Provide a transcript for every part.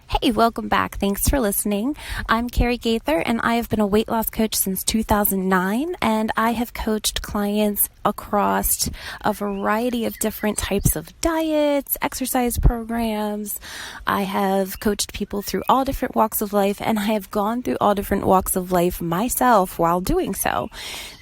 Hey, welcome back. Thanks for listening. I'm Carrie Gaither, and I have been a weight loss coach since 2009, and I have coached clients across a variety of different types of diets, exercise programs. I have coached people through all different walks of life, and I have gone through all different walks of life myself while doing so.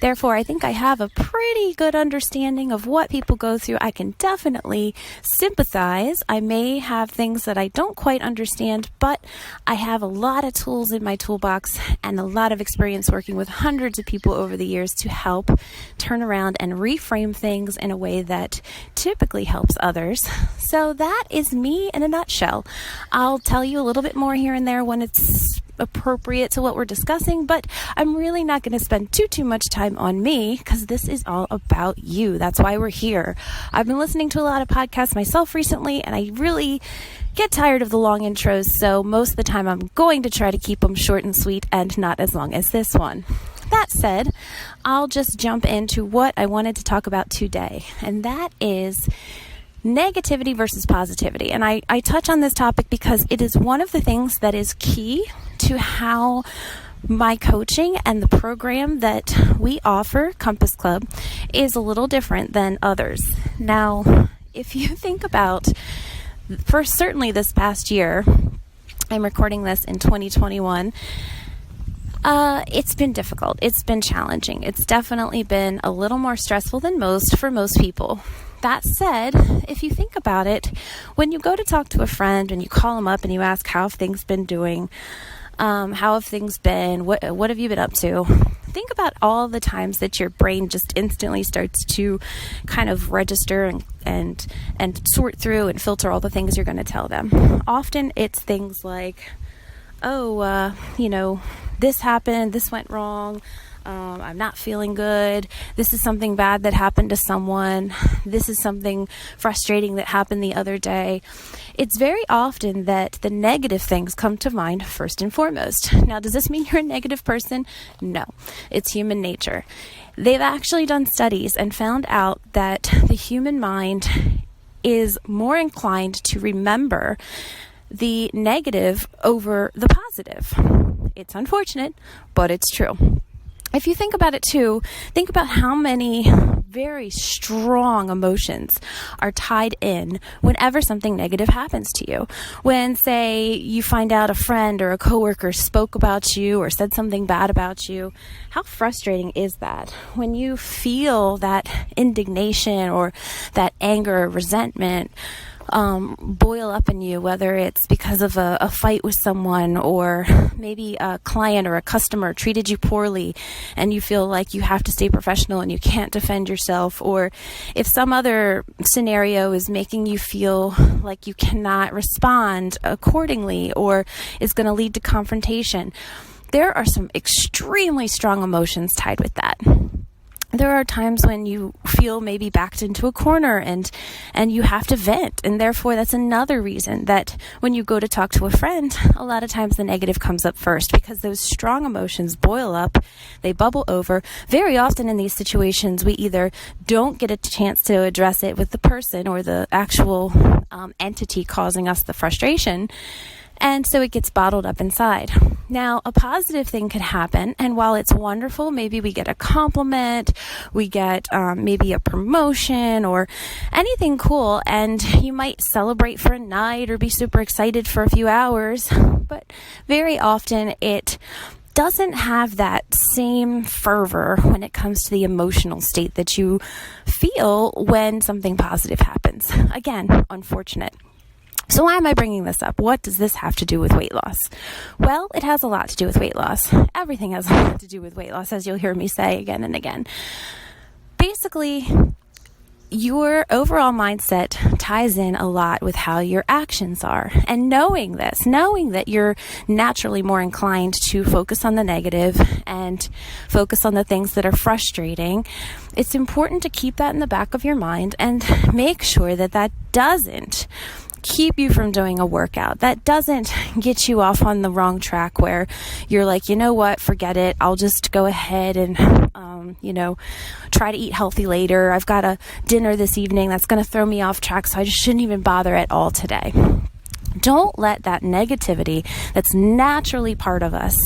Therefore, I think I have a pretty good understanding of what people go through. I can definitely sympathize. I may have things that I don't quite understand, but I have a lot of tools in my toolbox and a lot of experience working with hundreds of people over the years to help turn around and reframe things in a way that typically helps others. So that is me in a nutshell. I'll tell you a little bit more here and there when it's appropriate to what we're discussing, but I'm really not going to spend too much time on me because this is all about you. That's why we're here. I've been listening to a lot of podcasts myself recently, and I really get tired of the long intros, so most of the time I'm going to try to keep them short and sweet and not as long as this one. That said, I'll just jump into what I wanted to talk about today, and that is negativity versus positivity. And I touch on this topic because it is one of the things that is key to how my coaching and the program that we offer, Compass Club, is a little different than others. Now, if you think about, for certainly this past year, I'm recording this in 2021, it's been difficult. It's been challenging. It's definitely been a little more stressful than most for most people. That said, if you think about it, when you go to talk to a friend and you call them up and you ask how have things been doing, how have things been, what have you been up to, think about all the times that your brain just instantly starts to kind of register and sort through and filter all the things you're going to tell them. Often it's things like, this happened, this went wrong, I'm not feeling good, this is something bad that happened to someone, this is something frustrating that happened the other day. It's very often that the negative things come to mind first and foremost. Now, does this mean you're a negative person? No, it's human nature. They've actually done studies and found out that the human mind is more inclined to remember the negative over the positive. It's unfortunate, but it's true. If you think about it too, think about how many very strong emotions are tied in whenever something negative happens to you. When, say, you find out a friend or a coworker spoke about you or said something bad about you, how frustrating is that? When you feel that indignation or that anger or resentment boil up in you, whether it's because of a fight with someone, or maybe a client or a customer treated you poorly and you feel like you have to stay professional and you can't defend yourself, or if some other scenario is making you feel like you cannot respond accordingly or is going to lead to confrontation. There are some extremely strong emotions tied with that. There are times when you feel maybe backed into a corner and you have to vent. And therefore, that's another reason that when you go to talk to a friend, a lot of times the negative comes up first because those strong emotions boil up, they bubble over. Very often in these situations, we either don't get a chance to address it with the person or the actual entity causing us the frustration. And so it gets bottled up inside. Now, a positive thing could happen, and while it's wonderful, maybe we get a compliment, we get maybe a promotion or anything cool, and you might celebrate for a night or be super excited for a few hours, but very often it doesn't have that same fervor when it comes to the emotional state that you feel when something positive happens. Again, unfortunate. So why am I bringing this up? What does this have to do with weight loss? Well, it has a lot to do with weight loss. Everything has a lot to do with weight loss, as you'll hear me say again and again. Basically, your overall mindset ties in a lot with how your actions are. And knowing that you're naturally more inclined to focus on the negative and focus on the things that are frustrating, it's important to keep that in the back of your mind and make sure that that doesn't keep you from doing a workout. That doesn't get you off on the wrong track where you're like, you know what, forget it. I'll just go ahead and, try to eat healthy later. I've got a dinner this evening that's going to throw me off track, so I just shouldn't even bother at all today. Don't let that negativity that's naturally part of us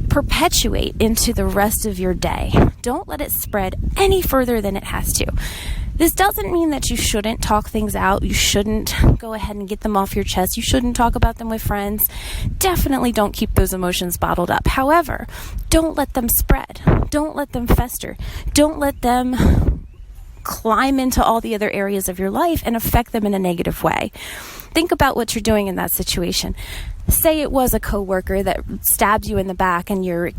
perpetuate into the rest of your day. Don't let it spread any further than it has to. This doesn't mean that you shouldn't talk things out. You shouldn't go ahead and get them off your chest. You shouldn't talk about them with friends. Definitely don't keep those emotions bottled up. However, don't let them spread. Don't let them fester. Don't let them climb into all the other areas of your life and affect them in a negative way. Think about what you're doing in that situation. Say it was a coworker that stabbed you in the back and you're,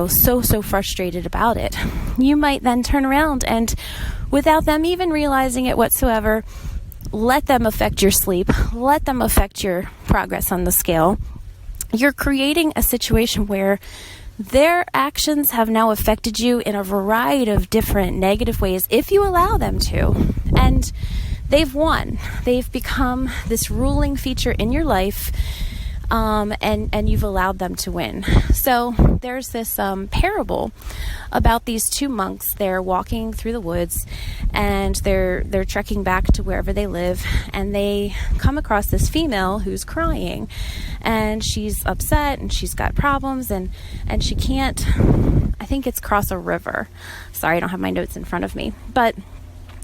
so frustrated about it. You might then turn around and, without them even realizing it whatsoever, let them affect your sleep, let them affect your progress on the scale. You're creating a situation where their actions have now affected you in a variety of different negative ways if you allow them to. And they've won. They've become this ruling feature in your life. And you've allowed them to win. So there's this parable about these two monks. They're walking through the woods, and they're trekking back to wherever they live, and they come across this female who's crying, and she's upset, and she's got problems, and she can't, I think it's cross a river. Sorry, I don't have my notes in front of me, but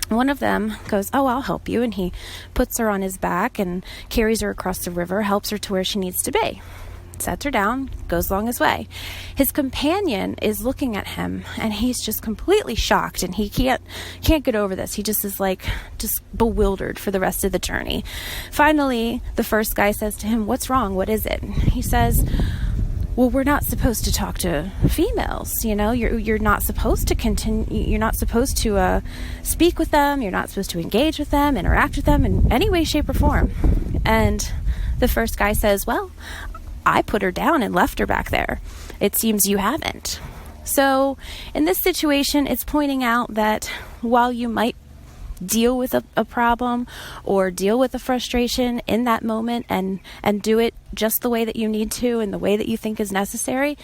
one of them goes, "Oh, I'll help you." And he puts her on his back and carries her across the river, helps her to where she needs to be, sets her down, goes along his way. His companion is looking at him, and he's just completely shocked, and he can't get over this. He just is just bewildered for the rest of the journey. Finally, the first guy says to him, "What's wrong? What is it?" He says, "Well, we're not supposed to talk to females. You're not supposed to continue. You're not supposed to speak with them. You're not supposed to engage with them, interact with them in any way, shape, or form." And the first guy says, "Well, I put her down and left her back there. It seems you haven't." So in this situation, it's pointing out that while you might deal with a problem or deal with a frustration in that moment and do it just the way that you need to and the way that you think is necessary,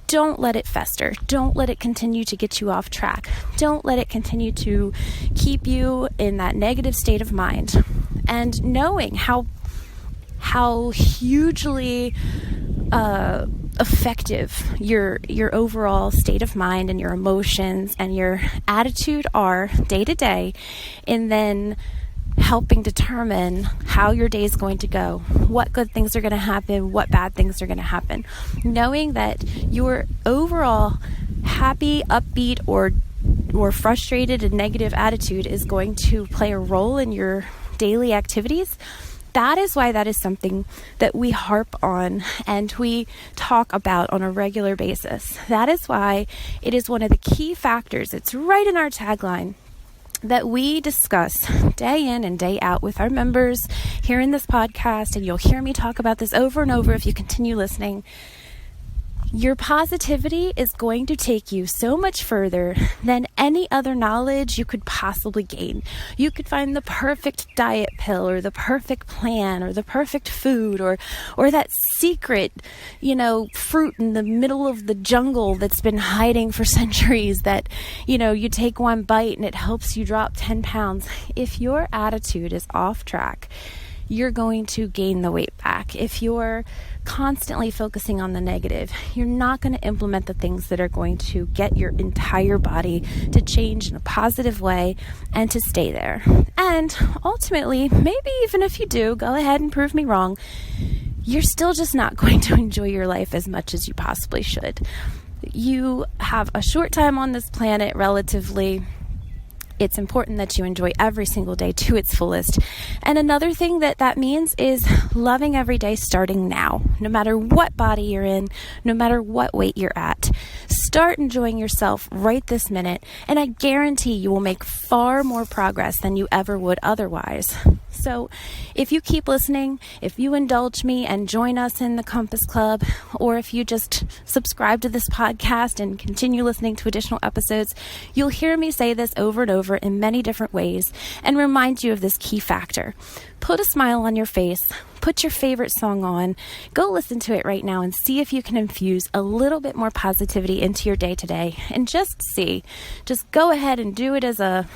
don't let it fester. Don't let it continue to get you off track. Don't let it continue to keep you in that negative state of mind. And knowing how hugely effective your overall state of mind and your emotions and your attitude are day to day, in then helping determine how your day is going to go, what good things are going to happen, what bad things are going to happen. Knowing that your overall happy, upbeat, or frustrated and negative attitude is going to play a role in your daily activities. That is why that is something that we harp on and we talk about on a regular basis. That is why it is one of the key factors. It's right in our tagline that we discuss day in and day out with our members here in this podcast. And you'll hear me talk about this over and over if you continue listening. Your positivity is going to take you so much further than any other knowledge you could possibly gain. You could find the perfect diet pill or the perfect plan or the perfect food or that secret, fruit in the middle of the jungle that's been hiding for centuries that, you take one bite and it helps you drop 10 pounds. If your attitude is off track, you're going to gain the weight back. If you're constantly focusing on the negative, you're not going to implement the things that are going to get your entire body to change in a positive way and to stay there. And ultimately, maybe even if you do, go ahead and prove me wrong, you're still just not going to enjoy your life as much as you possibly should. You have a short time on this planet relatively. It's important that you enjoy every single day to its fullest. And another thing that means is loving every day starting now. No matter what body you're in, no matter what weight you're at, start enjoying yourself right this minute, and I guarantee you will make far more progress than you ever would otherwise. So if you keep listening, if you indulge me and join us in the Compass Club, or if you just subscribe to this podcast and continue listening to additional episodes, you'll hear me say this over and over in many different ways and remind you of this key factor. Put a smile on your face, put your favorite song on, go listen to it right now and see if you can infuse a little bit more positivity into your day today. And just go ahead and do it as a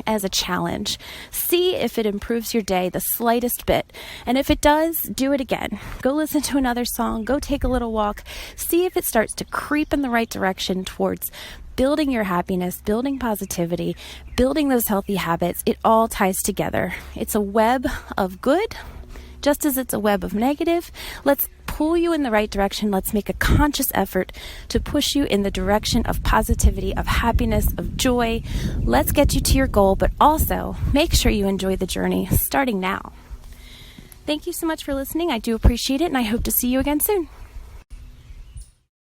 as a challenge. See if it improves your day the slightest bit. And if it does, do it again. Go listen to another song, go take a little walk, see if it starts to creep in the right direction towards building your happiness, building positivity, building those healthy habits. It all ties together. It's a web of good, just as it's a web of negative. Let's pull you in the right direction. Let's make a conscious effort to push you in the direction of positivity, of happiness, of joy. Let's get you to your goal, but also make sure you enjoy the journey starting now. Thank you so much for listening. I do appreciate it, and I hope to see you again soon.